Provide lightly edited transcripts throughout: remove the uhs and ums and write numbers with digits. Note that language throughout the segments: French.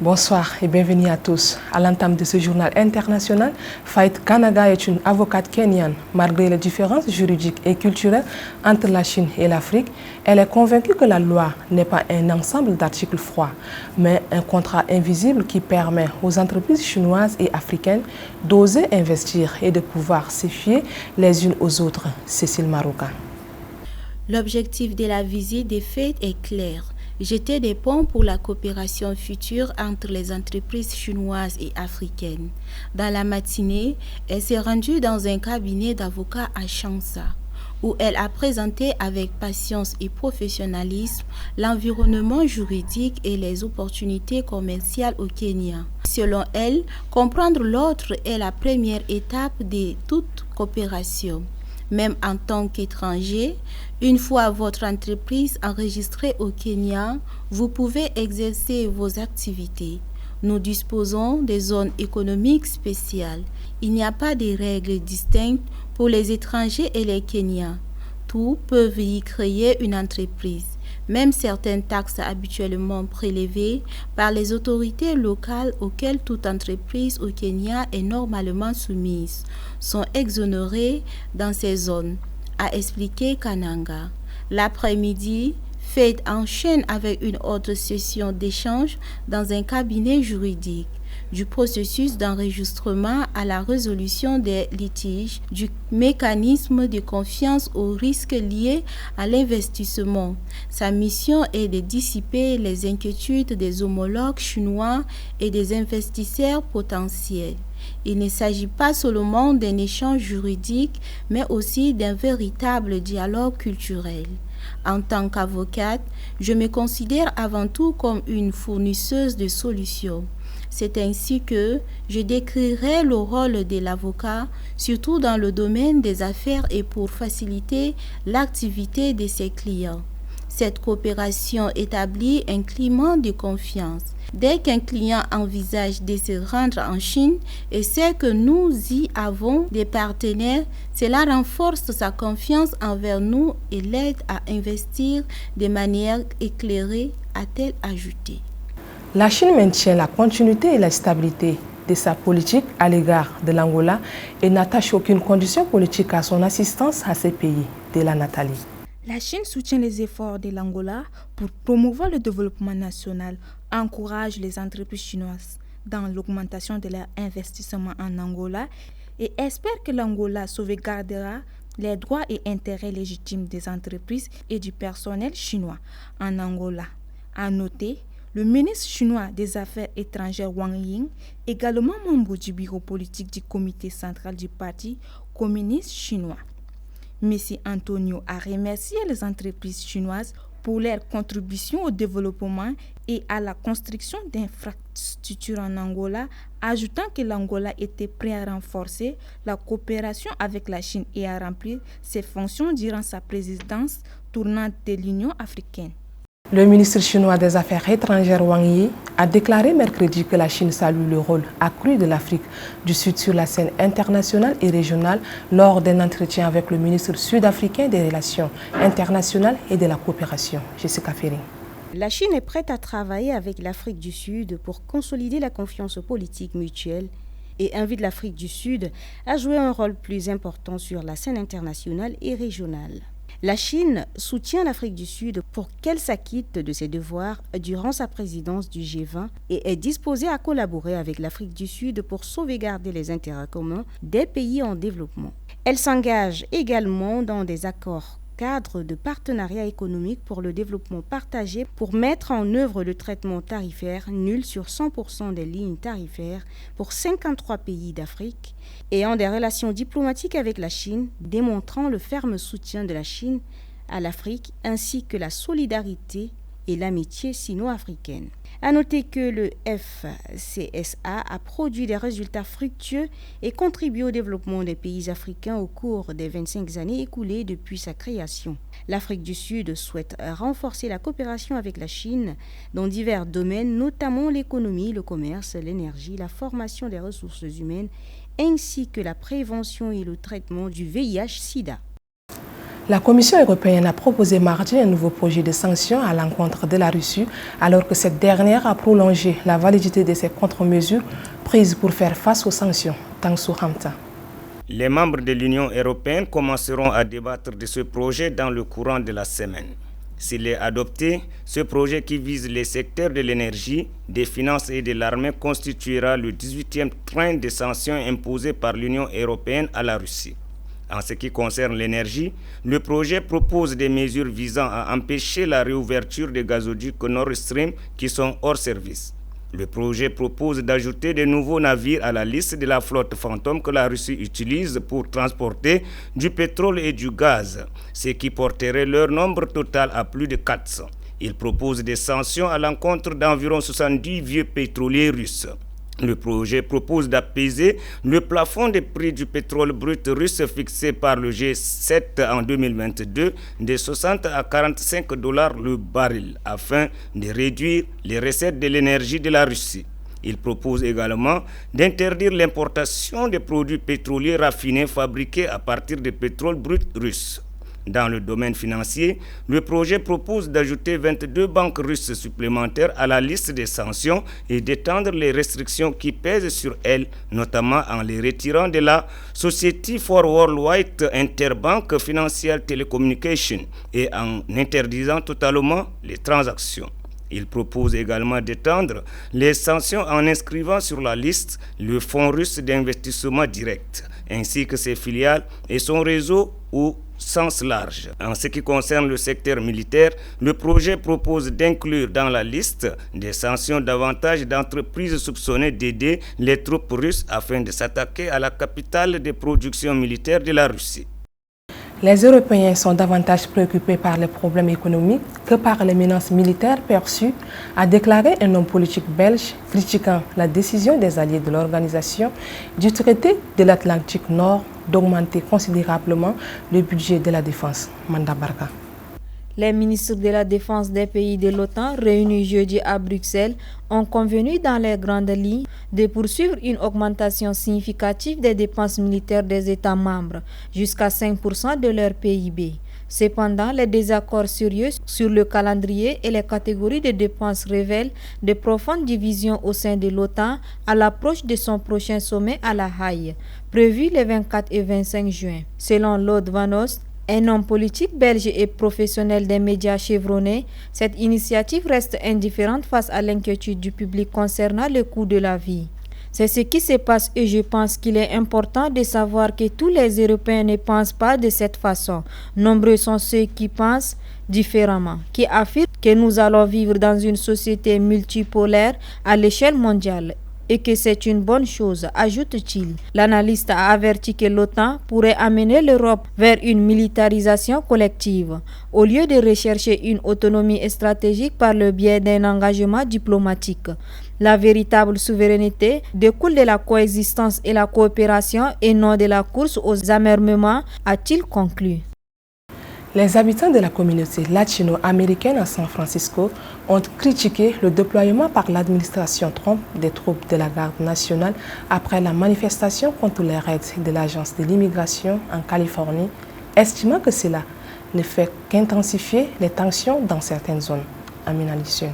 Bonsoir et bienvenue à tous. À l'entame de ce journal international, Faith Kanaga est une avocate kenyane. Malgré les différences juridiques et culturelles entre la Chine et l'Afrique, elle est convaincue que la loi n'est pas un ensemble d'articles froids, mais un contrat invisible qui permet aux entreprises chinoises et africaines d'oser investir et de pouvoir se fier les unes aux autres. Cécile Marouka. L'objectif de la visite des Faith est clair. Jeter des ponts pour la coopération future entre les entreprises chinoises et africaines. Dans la matinée, elle s'est rendue dans un cabinet d'avocats à Changsha, où elle a présenté avec patience et professionnalisme l'environnement juridique et les opportunités commerciales au Kenya. Selon elle, comprendre l'autre est la première étape de toute coopération. Même en tant qu'étranger, une fois votre entreprise enregistrée au Kenya, vous pouvez exercer vos activités. Nous disposons de zones économiques spéciales. Il n'y a pas de règles distinctes pour les étrangers et les Kenyans. Tous peuvent y créer une entreprise. Même certaines taxes habituellement prélevées par les autorités locales auxquelles toute entreprise au Kenya est normalement soumise sont exonérées dans ces zones, a expliqué Kananga. L'après-midi, Faith enchaîne avec une autre session d'échange dans un cabinet juridique. Du processus d'enregistrement à la résolution des litiges, du mécanisme de confiance aux risques liés à l'investissement. Sa mission est de dissiper les inquiétudes des homologues chinois et des investisseurs potentiels. Il ne s'agit pas seulement d'un échange juridique, mais aussi d'un véritable dialogue culturel. En tant qu'avocate, je me considère avant tout comme une fournisseuse de solutions. C'est ainsi que je décrirai le rôle de l'avocat, surtout dans le domaine des affaires et pour faciliter l'activité de ses clients. Cette coopération établit un climat de confiance. Dès qu'un client envisage de se rendre en Chine et sait que nous y avons des partenaires, cela renforce sa confiance envers nous et l'aide à investir de manière éclairée, a-t-elle ajouté. La Chine maintient la continuité et la stabilité de sa politique à l'égard de l'Angola et n'attache aucune condition politique à son assistance à ces pays, de la Nathalie. La Chine soutient les efforts de l'Angola pour promouvoir le développement national, encourage les entreprises chinoises dans l'augmentation de leur investissement en Angola et espère que l'Angola sauvegardera les droits et intérêts légitimes des entreprises et du personnel chinois en Angola. À noter, le ministre chinois des Affaires étrangères Wang Ying, également membre du bureau politique du comité central du Parti communiste chinois. M. Antonio a remercié les entreprises chinoises pour leur contribution au développement et à la construction d'infrastructures en Angola, ajoutant que l'Angola était prêt à renforcer la coopération avec la Chine et à remplir ses fonctions durant sa présidence tournante de l'Union africaine. Le ministre chinois des Affaires étrangères Wang Yi a déclaré mercredi que la Chine salue le rôle accru de l'Afrique du Sud sur la scène internationale et régionale lors d'un entretien avec le ministre sud-africain des Relations internationales et de la coopération, Jessica Ferry. La Chine est prête à travailler avec l'Afrique du Sud pour consolider la confiance politique mutuelle et invite l'Afrique du Sud à jouer un rôle plus important sur la scène internationale et régionale. La Chine soutient l'Afrique du Sud pour qu'elle s'acquitte de ses devoirs durant sa présidence du G20 et est disposée à collaborer avec l'Afrique du Sud pour sauvegarder les intérêts communs des pays en développement. Elle s'engage également dans des accords cadres de partenariat économique pour le développement partagé pour mettre en œuvre le traitement tarifaire nul sur 100% des lignes tarifaires pour 53 pays d'Afrique et en des relations diplomatiques avec la Chine, démontrant le ferme soutien de la Chine à l'Afrique ainsi que la solidarité et l'amitié sino-africaine. À noter que le FCSA a produit des résultats fructueux et contribué au développement des pays africains au cours des 25 années écoulées depuis sa création. L'Afrique du Sud souhaite renforcer la coopération avec la Chine dans divers domaines, notamment l'économie, le commerce, l'énergie, la formation des ressources humaines, ainsi que la prévention et le traitement du VIH-Sida. La Commission européenne a proposé mardi un nouveau projet de sanctions à l'encontre de la Russie, alors que cette dernière a prolongé la validité de ses contre-mesures prises pour faire face aux sanctions. Tangsou Hamta. Les membres de l'Union européenne commenceront à débattre de ce projet dans le courant de la semaine. S'il est adopté, ce projet qui vise les secteurs de l'énergie, des finances et de l'armée constituera le 18e train de sanctions imposées par l'Union européenne à la Russie. En ce qui concerne l'énergie, le projet propose des mesures visant à empêcher la réouverture des gazoducs Nord Stream qui sont hors service. Le projet propose d'ajouter de nouveaux navires à la liste de la flotte fantôme que la Russie utilise pour transporter du pétrole et du gaz, ce qui porterait leur nombre total à plus de 400. Il propose des sanctions à l'encontre d'environ 70 vieux pétroliers russes. Le projet propose d'apaiser le plafond des prix du pétrole brut russe fixé par le G7 en 2022 de 60 à 45 $ le baril afin de réduire les recettes de l'énergie de la Russie. Il propose également d'interdire l'importation de produits pétroliers raffinés fabriqués à partir de pétrole brut russe. Dans le domaine financier, le projet propose d'ajouter 22 banques russes supplémentaires à la liste des sanctions et d'étendre les restrictions qui pèsent sur elles, notamment en les retirant de la Society for Worldwide Interbank Financial Telecommunication et en interdisant totalement les transactions. Il propose également d'étendre les sanctions en inscrivant sur la liste le Fonds russe d'investissement direct, ainsi que ses filiales et son réseau au sens large. En ce qui concerne le secteur militaire, le projet propose d'inclure dans la liste des sanctions davantage d'entreprises soupçonnées d'aider les troupes russes afin de s'attaquer à la capitale des productions militaires de la Russie. Les Européens sont davantage préoccupés par les problèmes économiques que par les menaces militaires perçues, a déclaré un homme politique belge critiquant la décision des alliés de l'organisation du traité de l'Atlantique Nord d'augmenter considérablement le budget de la défense. Manda Barka. Les ministres de la Défense des pays de l'OTAN, réunis jeudi à Bruxelles, ont convenu dans les grandes lignes de poursuivre une augmentation significative des dépenses militaires des États membres, jusqu'à 5% de leur PIB. Cependant, les désaccords sérieux sur le calendrier et les catégories de dépenses révèlent de profondes divisions au sein de l'OTAN à l'approche de son prochain sommet à La Haye, prévu les 24 et 25 juin. Selon Lode Van Oost, un homme politique belge et professionnel des médias chevronnés, cette initiative reste indifférente face à l'inquiétude du public concernant le coût de la vie. C'est ce qui se passe et je pense qu'il est important de savoir que tous les Européens ne pensent pas de cette façon. Nombreux sont ceux qui pensent différemment, qui affirment que nous allons vivre dans une société multipolaire à l'échelle mondiale et que c'est une bonne chose, ajoute-t-il. L'analyste a averti que l'OTAN pourrait amener l'Europe vers une militarisation collective, au lieu de rechercher une autonomie stratégique par le biais d'un engagement diplomatique. La véritable souveraineté découle de la coexistence et la coopération et non de la course aux armements, a-t-il conclu. Les habitants de la communauté latino-américaine à San Francisco ont critiqué le déploiement par l'administration Trump des troupes de la garde nationale après la manifestation contre les raids de l'agence de l'immigration en Californie, estimant que cela ne fait qu'intensifier les tensions dans certaines zones. Amina Lissun.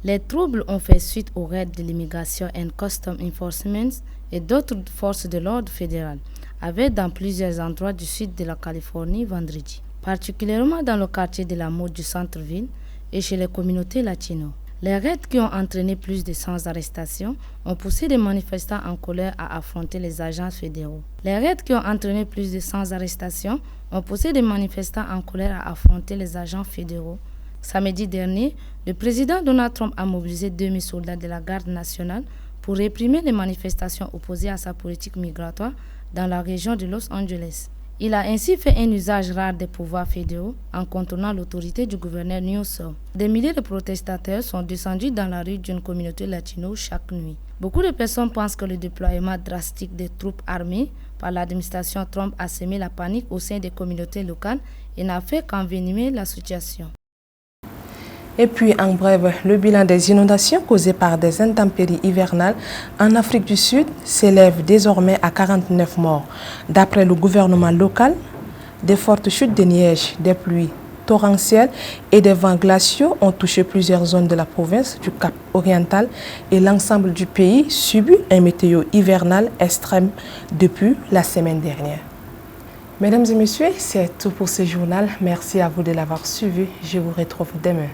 Les troubles ont fait suite aux raids de l'immigration and Customs Enforcement et d'autres forces de l'ordre fédéral, avaient dans plusieurs endroits du sud de la Californie vendredi, particulièrement dans le quartier de la mode du centre-ville et chez les communautés latino. Les raids qui ont entraîné plus de 100 arrestations ont poussé des manifestants en colère à affronter les agents fédéraux. Les raids qui ont entraîné plus de 100 arrestations ont poussé des manifestants en colère à affronter les agents fédéraux. Samedi dernier, le président Donald Trump a mobilisé 2000 soldats de la garde nationale pour réprimer les manifestations opposées à sa politique migratoire dans la région de Los Angeles. Il a ainsi fait un usage rare des pouvoirs fédéraux en contournant l'autorité du gouverneur Newsom. Des milliers de protestataires sont descendus dans la rue d'une communauté latino chaque nuit. Beaucoup de personnes pensent que le déploiement drastique des troupes armées par l'administration Trump a semé la panique au sein des communautés locales et n'a fait qu'envenimer la situation. Et puis, en bref, le bilan des inondations causées par des intempéries hivernales en Afrique du Sud s'élève désormais à 49 morts. D'après le gouvernement local, Des fortes chutes de neige, des pluies torrentielles et des vents glaciaux ont touché plusieurs zones de la province du Cap oriental et l'ensemble du pays subit un météo hivernal extrême depuis la semaine dernière. Mesdames et messieurs, c'est tout pour ce journal. Merci à vous de l'avoir suivi. Je vous retrouve demain.